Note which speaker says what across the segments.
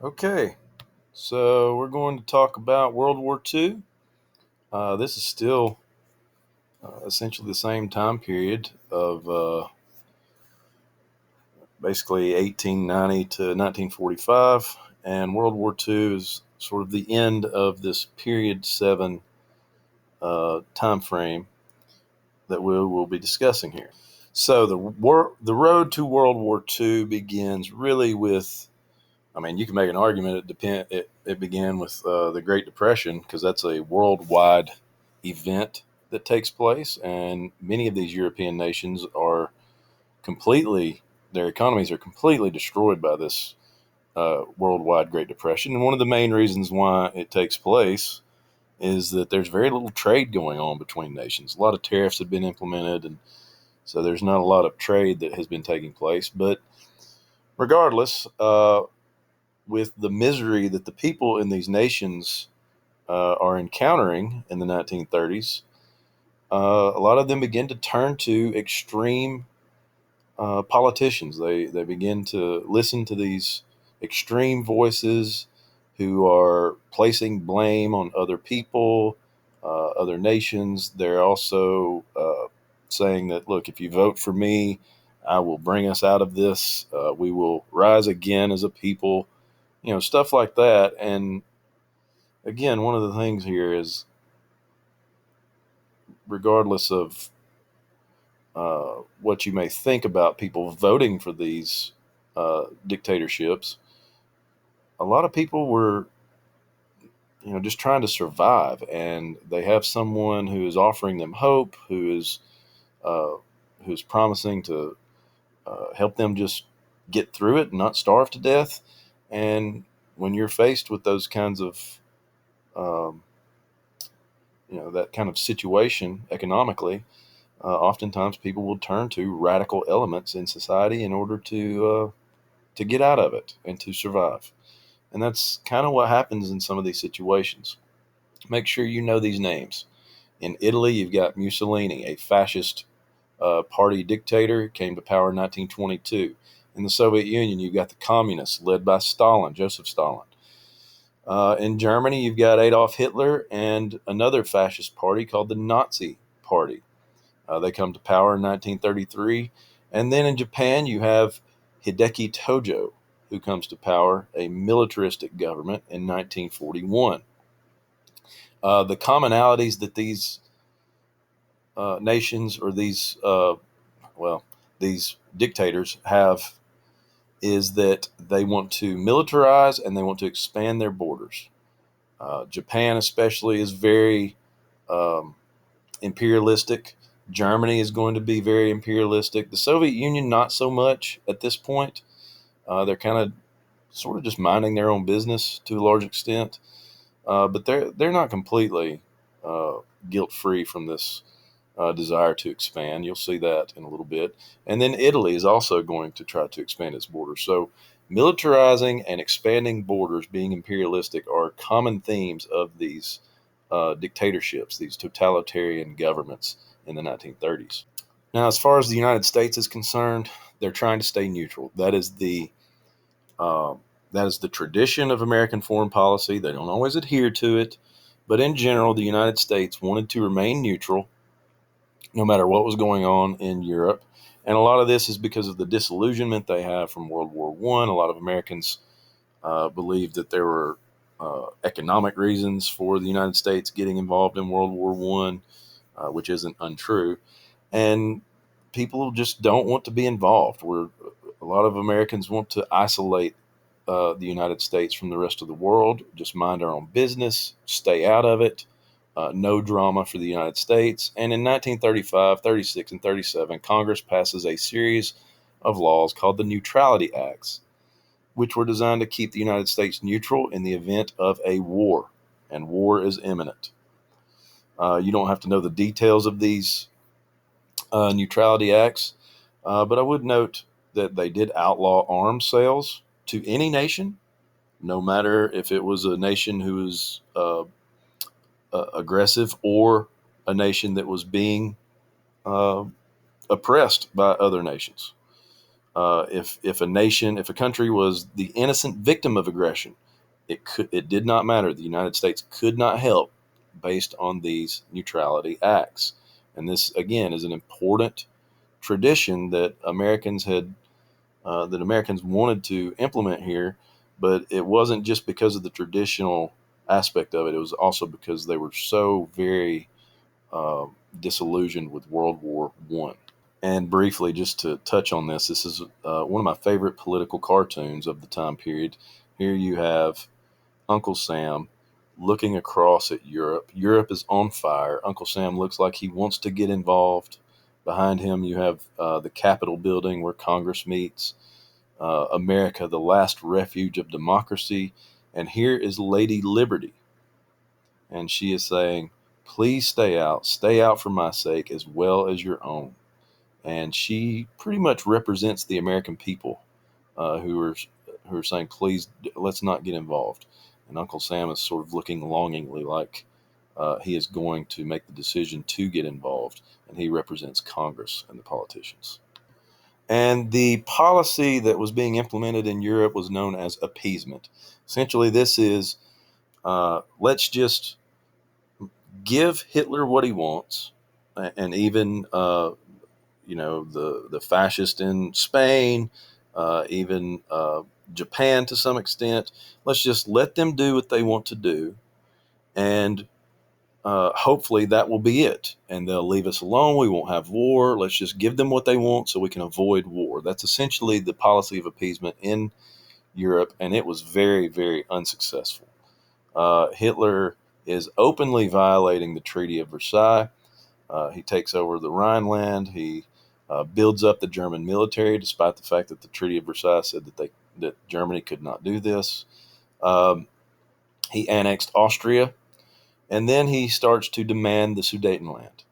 Speaker 1: Okay, so we're going to talk about World War II. This is still essentially the same time period of basically 1890 to 1945, and World War II is sort of the end of this period seven time frame that we will be discussing here. So the road to World War II begins really with. I mean, you can make an argument. It began with the Great Depression because that's a worldwide event that takes place, and many of these European nations are completely their economies are completely destroyed by this worldwide Great Depression. And one of the main reasons why it takes place is that there's very little trade going on between nations. A lot of tariffs have been implemented, and so there's not a lot of trade that has been taking place. But regardless, with the misery that the people in these nations are encountering in the 1930s, a lot of them begin to turn to extreme politicians. They begin to listen to these extreme voices who are placing blame on other people, other nations. They're also saying that, look, if you vote for me, I will bring us out of this. We will rise again as a people, stuff like that. And again, one of the things here is, regardless of what you may think about people voting for these dictatorships, a lot of people were, just trying to survive, and they have someone who is offering them hope, uh, who's promising to help them just get through it and not starve to death. And when you're faced with those kinds of um, that kind of situation economically, oftentimes people will turn to radical elements in society in order to get out of it and to survive. And that's kind of what happens in some of these situations. Make sure you know these names. In Italy, you've got Mussolini, a fascist party dictator, came to power in 1922. In the Soviet Union, you've got the communists led by Stalin, Joseph Stalin. In Germany, you've got Adolf Hitler and another fascist party called the Nazi Party. They come to power in 1933. And then in Japan, you have Hideki Tojo, who comes to power, a militaristic government, in 1941. The commonalities that these nations or these dictators have is that they want to militarize and they want to expand their borders. Japan, especially, is very um, imperialistic. Germany is going to be very imperialistic. The Soviet Union, not so much at this point. They're kind of sort of just minding their own business to a large extent, but they're not completely uh, guilt free from this desire to expand. You'll see that in a little bit. And then Italy is also going to try to expand its borders. So militarizing and expanding borders, being imperialistic, are common themes of these dictatorships, these totalitarian governments in the 1930s. Now, as far as the United States is concerned, they're trying to stay neutral. Uh, that is the tradition of American foreign policy. They don't always adhere to it, but in general, the United States wanted to remain neutral no matter what was going on in Europe. And a lot of this is because of the disillusionment they have from World War One. A lot of Americans believed that there were economic reasons for the United States getting involved in World War One, which isn't untrue. And people just don't want to be involved. A lot of Americans want to isolate the United States from the rest of the world, just mind our own business, stay out of it, no drama for the United States. And in 1935, 36, and 37, Congress passes a series of laws called the Neutrality Acts, which were designed to keep the United States neutral in the event of a war, and war is imminent. You don't have to know the details of these Neutrality Acts, but I would note that they did outlaw arms sales to any nation, no matter if it was a nation who was aggressive or a nation that was being uh, oppressed by other nations. If a country was the innocent victim of aggression, it did not matter. The United States could not help based on these neutrality acts. And this again is an important tradition that Americans wanted to implement here, but it wasn't just because of the traditional aspect of it. It was also because they were so very uh, disillusioned with World War One. And briefly, just to touch on this is one of my favorite political cartoons of the time period. Here you have Uncle Sam looking across at Europe. Europe is on fire. Uncle Sam looks like he wants to get involved. Behind him, you have the Capitol building where Congress meets. America, the last refuge of democracy. And here is Lady Liberty. And she is saying, please stay out for my sake as well as your own. And she pretty much represents the American people who are saying, please, let's not get involved. And Uncle Sam is sort of looking longingly like he is going to make the decision to get involved, and he represents Congress and the politicians. And the policy that was being implemented in Europe was known as appeasement. Essentially, this is let's just give Hitler what he wants, and even the fascist in Spain, even Japan to some extent. Let's just let them do what they want to do, and hopefully that will be it. And they'll leave us alone. We won't have war. Let's just give them what they want so we can avoid war. That's essentially the policy of appeasement in Europe, and it was very, very unsuccessful. Hitler is openly violating the Treaty of Versailles. He takes over the Rhineland. He builds up the German military, despite the fact that the Treaty of Versailles said that Germany could not do this. Um, he annexed Austria, and then he starts to demand the Sudetenland.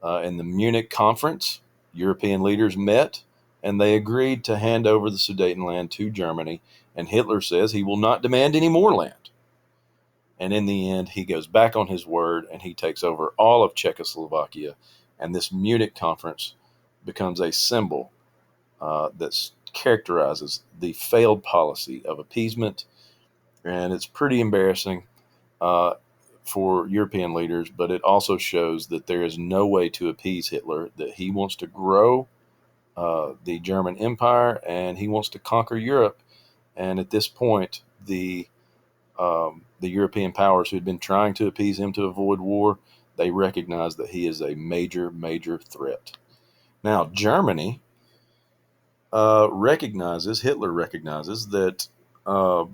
Speaker 1: In the Munich conference, European leaders met, and they agreed to hand over the Sudetenland to Germany. And Hitler says he will not demand any more land. And in the end, he goes back on his word and he takes over all of Czechoslovakia. And this Munich conference becomes a symbol that characterizes the failed policy of appeasement. And it's pretty embarrassing uh, for European leaders, but it also shows that there is no way to appease Hitler, that he wants to grow the German Empire and he wants to conquer Europe. And at this point, the European powers who had been trying to appease him to avoid war, they recognize that he is a major, major threat. Now, Germany Hitler recognizes uh,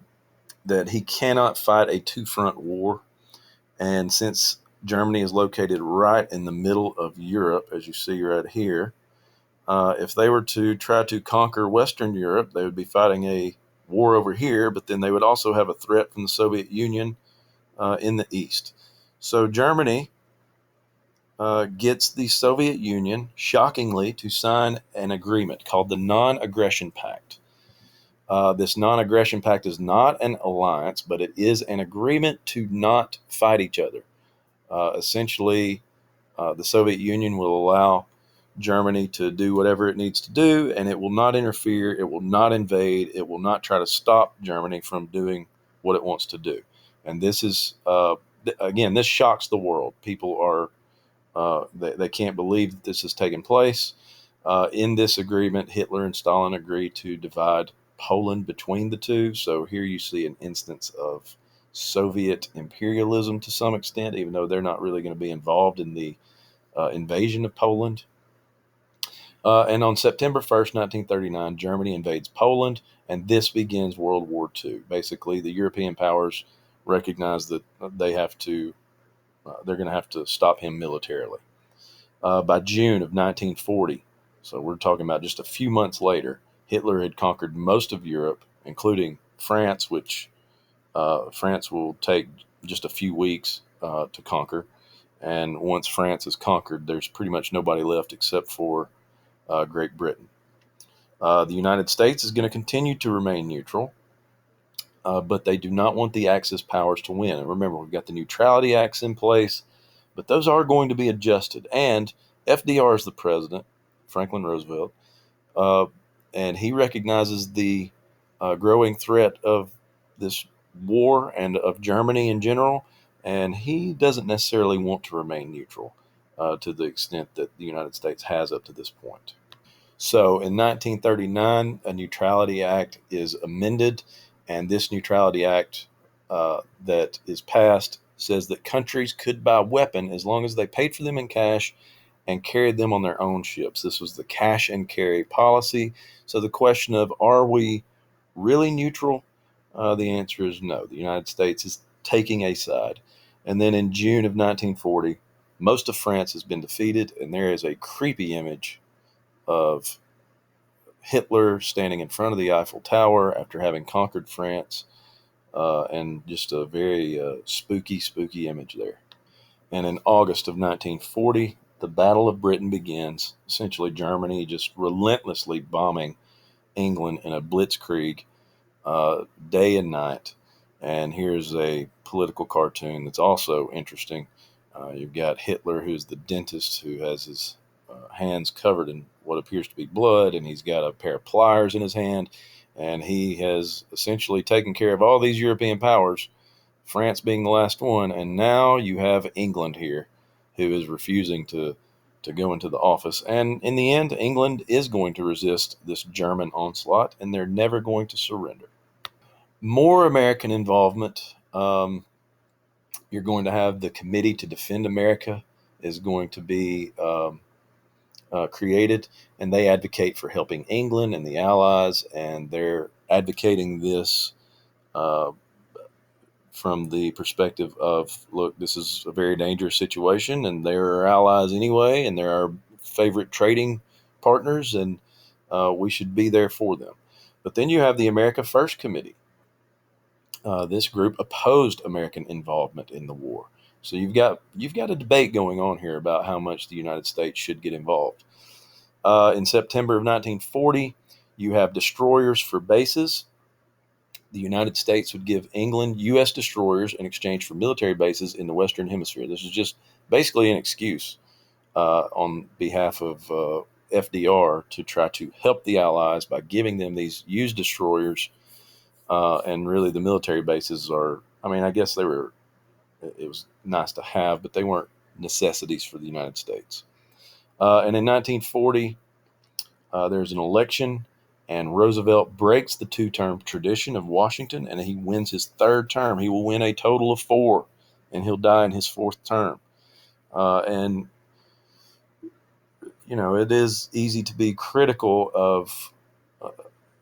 Speaker 1: that he cannot fight a two-front war. And since Germany is located right in the middle of Europe, as you see right here, if they were to try to conquer Western Europe, they would be fighting a war over here, but then they would also have a threat from the Soviet Union in the east. So Germany gets the Soviet Union, shockingly, to sign an agreement called the Non-Aggression Pact. This Non-Aggression Pact is not an alliance, but it is an agreement to not fight each other. Essentially, the Soviet Union will allow Germany to do whatever it needs to do, and it will not interfere, it will not invade, it will not try to stop Germany from doing what it wants to do. And this is, again, this shocks the world. People are, they can't believe that this has taken place. In this agreement, Hitler and Stalin agreed to divide Poland between the two. So here you see an instance of Soviet imperialism to some extent, even though they're not really going to be involved in the invasion of Poland. And on September 1st, 1939, Germany invades Poland, and this begins World War II. Basically, the European powers recognize that they're going to have to stop him militarily. By June of 1940, so we're talking about just a few months later, Hitler had conquered most of Europe, including France, which France will take just a few weeks to conquer. And once France is conquered, there's pretty much nobody left except for Great Britain. The United States is going to continue to remain neutral, but they do not want the Axis powers to win. And remember, we've got the Neutrality Acts in place, but those are going to be adjusted. And FDR is the president, Franklin Roosevelt. Uh, and he recognizes the growing threat of this war and of Germany in general, and he doesn't necessarily want to remain neutral to the extent that the United States has up to this point. So in 1939, a Neutrality Act is amended, and this Neutrality Act that is passed says that countries could buy weapons as long as they paid for them in cash and carried them on their own ships. This was the cash and carry policy. So the question of, are we really neutral? The answer is no. The United States is taking a side. And then in June of 1940, most of France has been defeated, and there is a creepy image of Hitler standing in front of the Eiffel Tower after having conquered France, and just a very spooky image there. And in August of 1940, the Battle of Britain begins. Essentially, Germany just relentlessly bombing England in a blitzkrieg, day and night. And here's a political cartoon that's also interesting. You've got Hitler, who's the dentist who has his hands covered in what appears to be blood, and he's got a pair of pliers in his hand, and he has essentially taken care of all these European powers, France being the last one, and now you have England here, who is refusing to go into the office. And in the end, England is going to resist this German onslaught, and they're never going to surrender. More American involvement. You're going to have the Committee to Defend America is going to be created, and they advocate for helping England and the Allies, and they're advocating this uh, from the perspective of, look, this is a very dangerous situation, and they're our allies anyway, and they're our favorite trading partners, and we should be there for them. But then you have the America First Committee. This group opposed American involvement in the war. So you've got a debate going on here about how much the United States should get involved. In September of 1940, you have destroyers for bases. The United States would give England U.S. destroyers in exchange for military bases in the Western Hemisphere. This is just basically an excuse on behalf of FDR to try to help the Allies by giving them these used destroyers. And really, the military bases are, I mean, I guess it was nice to have, but they weren't necessities for the United States. And in 1940, there's an election, and Roosevelt breaks the two-term tradition of Washington, and he wins his third term. He will win a total of 4, and he'll die in his 4th term. And it is easy to be critical of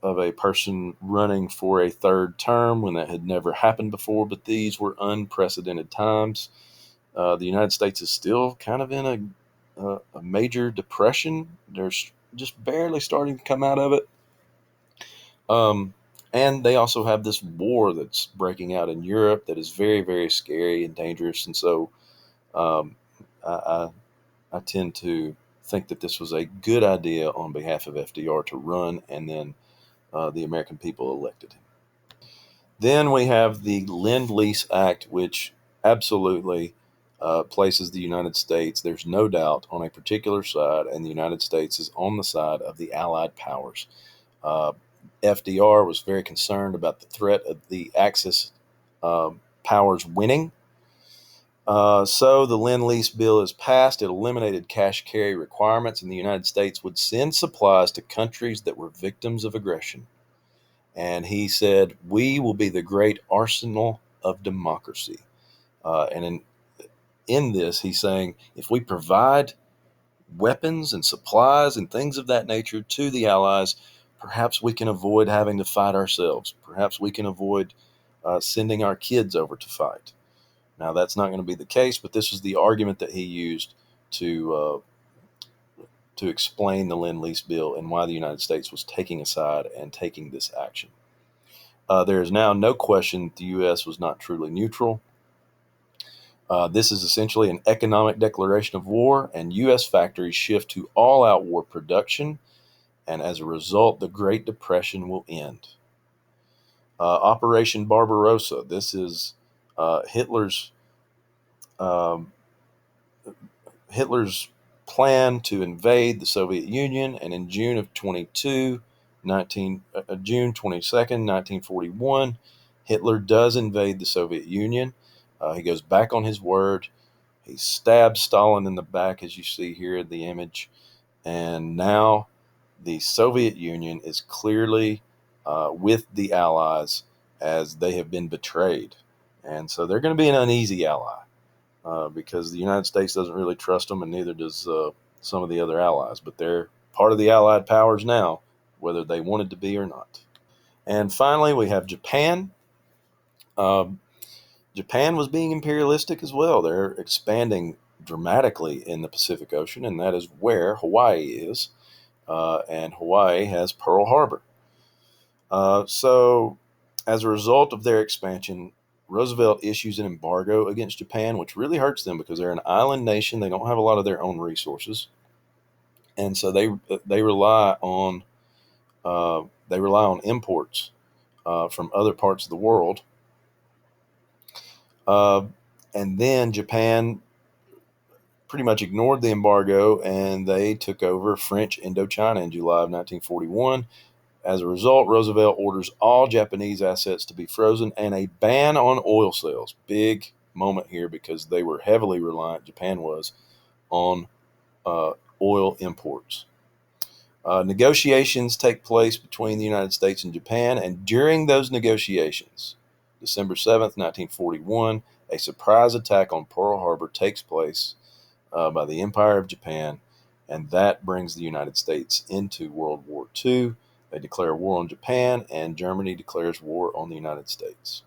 Speaker 1: a person running for a third term when that had never happened before, but these were unprecedented times. The United States is still kind of in a major depression. They're just barely starting to come out of it. And they also have this war that's breaking out in Europe that is very, very scary and dangerous. And so um, I, I tend to think that this was a good idea on behalf of FDR to run, and then the American people elected him. Then we have the Lend-Lease Act, which absolutely places the United States, there's no doubt, on a particular side, and the United States is on the side of the Allied powers. Uh, FDR was very concerned about the threat of the Axis powers winning. So the Lend-Lease bill is passed. It eliminated cash carry requirements, and the United States would send supplies to countries that were victims of aggression. And he said, "We will be the great arsenal of democracy." And in this, he's saying, if we provide weapons and supplies and things of that nature to the Allies, perhaps we can avoid having to fight ourselves. Perhaps we can avoid sending our kids over to fight. Now, that's not going to be the case, but this was the argument that he used to explain the Lend-Lease bill and why the United States was taking a side and taking this action. There is now no question that the U.S. was not truly neutral. This is essentially an economic declaration of war, and U.S. factories shift to all-out war production, and as a result, the Great Depression will end. Operation Barbarossa. This is Hitler's um, Hitler's plan to invade the Soviet Union, and in June of 1922, June 22nd, 1941, Hitler does invade the Soviet Union. He goes back on his word. He stabs Stalin in the back, as you see here in the image. And now the Soviet Union is clearly with the Allies, as they have been betrayed. And so they're going to be an uneasy ally because the United States doesn't really trust them, and neither does some of the other allies. But they're part of the Allied powers now, whether they wanted to be or not. And finally, we have Japan. Um, Japan was being imperialistic as well. They're expanding dramatically in the Pacific Ocean, and that is where Hawaii is. And Hawaii has Pearl Harbor. So, as a result of their expansion, Roosevelt issues an embargo against Japan, which really hurts them because they're an island nation. They don't have a lot of their own resources, and so they rely on imports from other parts of the world. Uh, and then Japan pretty much ignored the embargo, and they took over French Indochina in July of 1941. As a result, Roosevelt orders all Japanese assets to be frozen and a ban on oil sales. Big moment here because they were heavily reliant, Japan was, on uh, oil imports. Negotiations take place between the United States and Japan, and during those negotiations, December 7th, 1941, a surprise attack on Pearl Harbor takes place by the Empire of Japan, and that brings the United States into World War II. They declare war on Japan, and Germany declares war on the United States.